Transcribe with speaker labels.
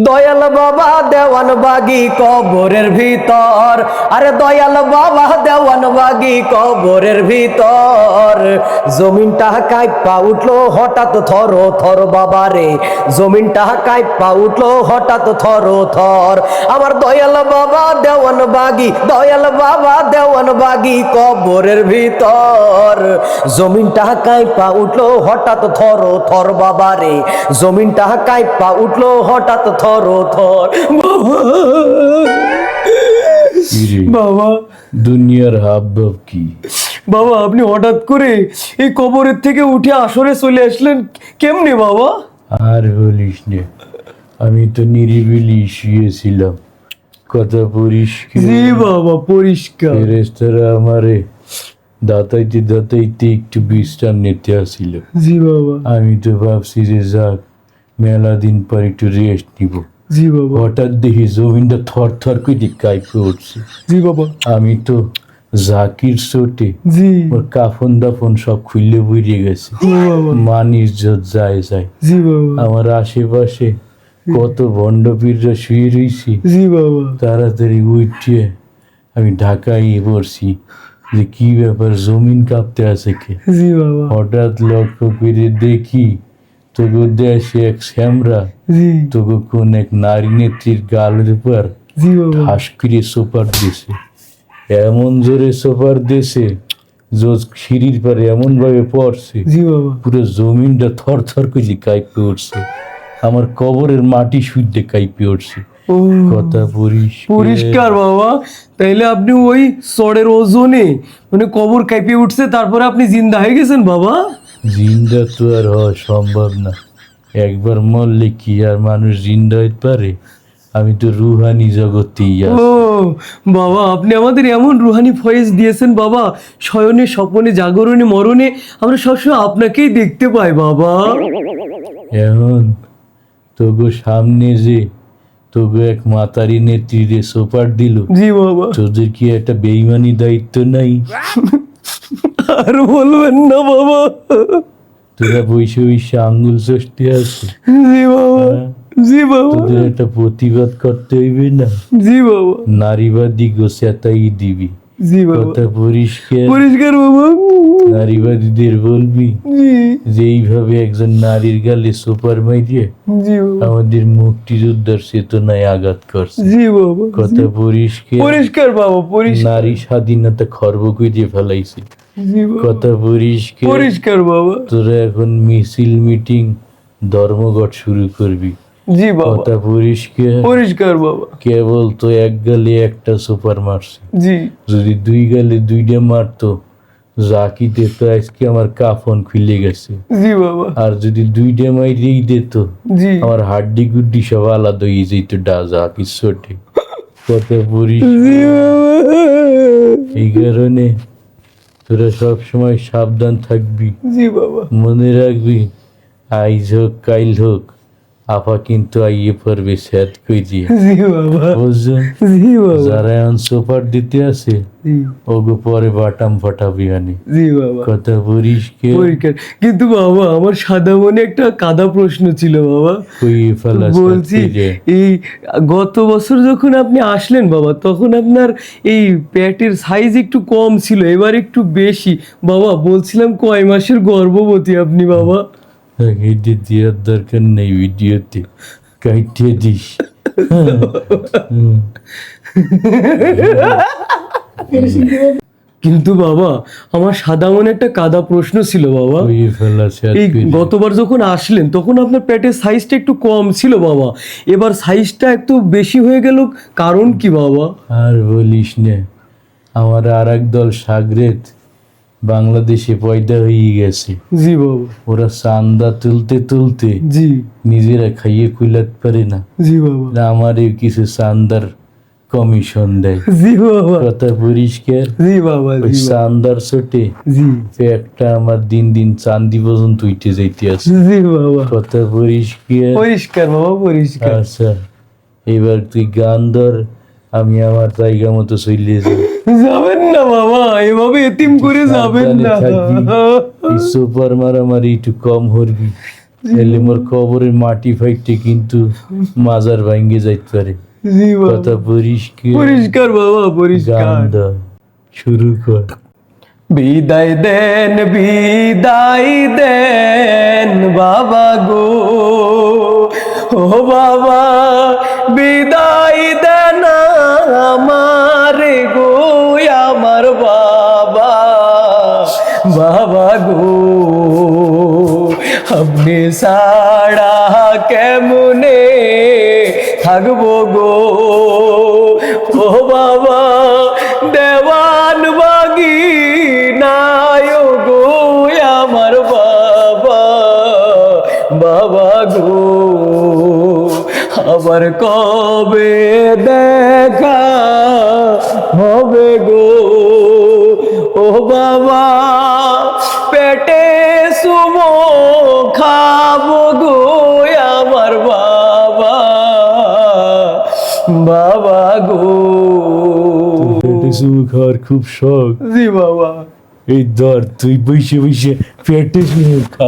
Speaker 1: দয়াল বাবা দেওয়ান বাগি কবরের ভিতর, আরে দয়াল বাবা দেওয়ান বাগি কবরের ভিতর। জমিনটা কাঁপা উঠলো হঠাৎ থর থর বাবা রে, জমিনটা কাঁপা উঠলো হঠাৎ থর থর। আমার দয়াল বাবা দেওয়ান বাগি, দয়াল বাবা দেওয়ান বাগি কবরের ভিতর। জমিনটা কাঁপা উঠলো হঠাৎ থর থর বাবা রে, জমিনটা কাঁপা উঠলো হঠাৎ থর থর। বাবা
Speaker 2: দুনিয়ার হাবভাব কি?
Speaker 1: বাবা আপনি হঠাৎ করে এই কবরের থেকে উঠে আসরে চলে আসলেন কেমনে বাবা?
Speaker 2: আর বলিস না, আমি তো নিরিবিলি শুয়েছিলাম, কথা পরিষ্কার।
Speaker 1: জি বাবা পরিষ্কার।
Speaker 2: ফেরেশতারা আমারে দাতাইতে দাতাইতে একটু বিশ্রাম নিতে আসিল।
Speaker 1: জি বাবা।
Speaker 2: আমি তো ভাবছি যে যাক মেলা দিন পর একটু রেস্ট নিব।
Speaker 1: জি বাবা।
Speaker 2: হঠাৎ দেখি জমিনটা থর থর করে কাঁপে উঠছে।
Speaker 1: জি বাবা।
Speaker 2: আমি তো জাকির চোটে
Speaker 1: জি।
Speaker 2: ওর কাফন দাফন সব খুললে বেরিয়ে গেছে।
Speaker 1: ও বাবা।
Speaker 2: মান ইজ্জত যায় যায়।
Speaker 1: জি বাবা।
Speaker 2: আমার আশেপাশে কত ভণ্ডপীররা শুয়ে রয়েছি।
Speaker 1: জি বাবা।
Speaker 2: তাড়াতাড়ি উঠিয়ে আমি ঢাকায় পড়ছি যে কি ব্যাপার, জমিন কাঁপতে আছে কে?
Speaker 1: জি বাবা।
Speaker 2: হঠাৎ লক্ষ্য করে দেখি তোকে দেশে এক শ্যামরা
Speaker 1: জি।
Speaker 2: তোকে কোন এক নারী নেত্রীর গালের উপর
Speaker 1: জি বাবা।
Speaker 2: ঠাস করে সোপার দিছে, এমন জোরে সোপার দিছে যে সিঁড়ির পরে এমন ভাবে পড়ছে
Speaker 1: জি বাবা।
Speaker 2: পুরো জমিনটা থর থর করে কাঁপে উঠছে, আমার কবরের মাটি শুদ্ধে কাঁপে উঠছে।
Speaker 1: ও
Speaker 2: কথা
Speaker 1: পরিষ্কার বাবা। তাইলে আপনি ওই চড়ের ওজনে মানে কবর কাঁপে উঠছে, তারপরে আপনি জিন্দা হয়ে গেছেন বাবা?
Speaker 2: জিন্দা তো আর হওয়া সম্ভব না, একবার মরলে কি আর মানুষ জিন্দা হইতে পারে? আমি তো রুহানি জগতেই
Speaker 1: ও
Speaker 2: আছি।
Speaker 1: বাবা আপনি আমাদের এমন রুহানি ফয়েজ দিয়েছেন বাবা, শয়নে স্বপনে জাগরণে মরণে আমরা সবসময় আপনাকেই দেখতে পাই বাবা।
Speaker 2: এখন তোগো সামনে যে তোগো এক মাতারি নেত্রীরে সোপার দিল,
Speaker 1: জি বাবা।
Speaker 2: তোদের কি একটা বেইমানি দায়িত্ব নাই?
Speaker 1: আর বলবেন না বাবা।
Speaker 2: তোরা বসে বসে আঙ্গুল চষতে আছে,
Speaker 1: জি বাবা। জি বাবা।
Speaker 2: তোদের একটা প্রতিবাদ করতে হইবে না?
Speaker 1: জি বাবা।
Speaker 2: নারীবাদী গোসাতাই দিবি,
Speaker 1: জি বাবা।
Speaker 2: কথা পরিষ্কার।
Speaker 1: পরিষ্কার বাবা।
Speaker 2: নারীবাদীদের বলবি
Speaker 1: জি।
Speaker 2: যে এইভাবে একজন নারীর গালে সুপার মাইরিয়ে
Speaker 1: জি বাবা।
Speaker 2: আমাদের মুক্তিযোদ্ধার চেতনায় আঘাত করছে,
Speaker 1: জি বাবা।
Speaker 2: কথা পরিষ্কার।
Speaker 1: পরিষ্কার বাবা পরিষ্কার।
Speaker 2: নারী স্বাধীনতা খর্ব করে ফেলাইছে,
Speaker 1: জি বাবা।
Speaker 2: কথা পরিষ্কার।
Speaker 1: পরিষ্কার বাবা।
Speaker 2: তোরা এখন মিছিল মিটিং ধর্মঘট শুরু করবি,
Speaker 1: জি বাবা।
Speaker 2: কথা পরিষ্কার।
Speaker 1: পরিষ্কার বাবা।
Speaker 2: কেবল তো এক গালে একটা সুপার মারছে,
Speaker 1: জি।
Speaker 2: যদি দুই গালে দুইটা মারতো জাকিতে তো আজকে আমার কাফন খুলে গেছে।
Speaker 1: জি বাবা।
Speaker 2: আর যদি দুইটা মাইরেই দিত
Speaker 1: জি।
Speaker 2: আমার হাড্ডি গুড্ডি সব আলাদা হয়ে যেত জাকির চোটে, কথা বলিস।
Speaker 1: জি বাবা।
Speaker 2: এই কারণে তোরা সব সময় সাবধান থাকবি,
Speaker 1: জি বাবা।
Speaker 2: মনে রাখবি আইজ হোক কাইল হোক আপা কিন্তু আইয়ে পড়বে স্যাদ কই দিয়ে,
Speaker 1: জি বাবা।
Speaker 2: বুঝছেন?
Speaker 1: জি বাবা।
Speaker 2: যারা এখন সুপার দিতে আছে
Speaker 1: জি।
Speaker 2: ওগো পরে বাটাম ফাটাবি আনি,
Speaker 1: জি বাবা।
Speaker 2: কথা বলিস কে?
Speaker 1: পরিষ্কার। কিন্তু বাবা আমার সাদা মনে একটা কাদা প্রশ্ন ছিল বাবা।
Speaker 2: কইয়ে ফেলা
Speaker 1: বলছি এই গত বছর যখন আপনি আসলেন বাবা তখন আপনার এই পেটের সাইজ একটু কম ছিল, এবার একটু বেশি বাবা। বলছিলাম কয় মাসের গর্ভবতী আপনি বাবা?
Speaker 2: এটা দেওয়ার দরকার নেই, ভিডিওতে কাইটে দিস।
Speaker 1: কিন্তু বাবা আমার সাদা মনে একটা কাদা প্রশ্ন ছিল বাবা।
Speaker 2: কইয়ে ফেলা স্যাদ
Speaker 1: এই
Speaker 2: কইরে।
Speaker 1: গতবার যখন আসলেন তখন আপনার পেটের সাইজটা একটু কম ছিল বাবা, এবার সাইজটা একটু বেশি হয়ে গেল, কারণ কি বাবা?
Speaker 2: আর বলিস না, আমার আর এক দল সাগরেদ বাংলাদেশে পয়দা হয়ে গেছে।
Speaker 1: জি বাবা।
Speaker 2: ওরা চান্দা তুলতে তুলতে
Speaker 1: জি।
Speaker 2: নিজেরা খাইয়ে কুলাতে পারে না,
Speaker 1: জি বাবা।
Speaker 2: আমারও কিছু চান্দার কমিশন দেয়,
Speaker 1: জি বাবা।
Speaker 2: কথা পরিষ্কার।
Speaker 1: জি বাবা।
Speaker 2: ওই
Speaker 1: জি বাবা।
Speaker 2: চান্দার ছোটে
Speaker 1: জি।
Speaker 2: একটা আমার দিন দিন চান্দি পর্যন্ত উঠে যাইতে আছে,
Speaker 1: জি বাবা।
Speaker 2: কথা পরিষ্কার।
Speaker 1: পরিষ্কার বাবা পরিষ্কার।
Speaker 2: আচ্ছা এবার তুই গান ধর, আমি আমার জায়গা মতো চলে যাই।
Speaker 1: যাবেন না বাবা, এভাবে এতিম করে যাবেন না।
Speaker 2: সুপার মারামারি একটু কম হরবি, এলে মোর কবরের মাটি ফাইটে কিন্তু মাজার ভাঙ্গে যাইতে পারে।
Speaker 1: জি
Speaker 2: কথা পরিষ্কার
Speaker 1: পরিষ্কার বাবা পরিষ্কার।
Speaker 2: গান দাও, শুরু কর।
Speaker 1: বিদায় দেন বাবা গো, ও বাবা বিদায় দেন আমার গো, আমার বাবা, বাবা গো, আপনি সাড়া কেমনে থাকবো গো, ও বাবা দেওয়ান বাগি নাই গো, আমার বাবা, বাবা গো, আবার কবে দেখা হবে গো, ও বাবা পেটে সুমো খাবো গো, আমার বাবা, বাবা গো।
Speaker 2: পেটে চুমু খাওয়ার খুব শখ।
Speaker 1: জি বাবা।
Speaker 2: এই ধর তুই বসে বসে পেটে চুমু খা।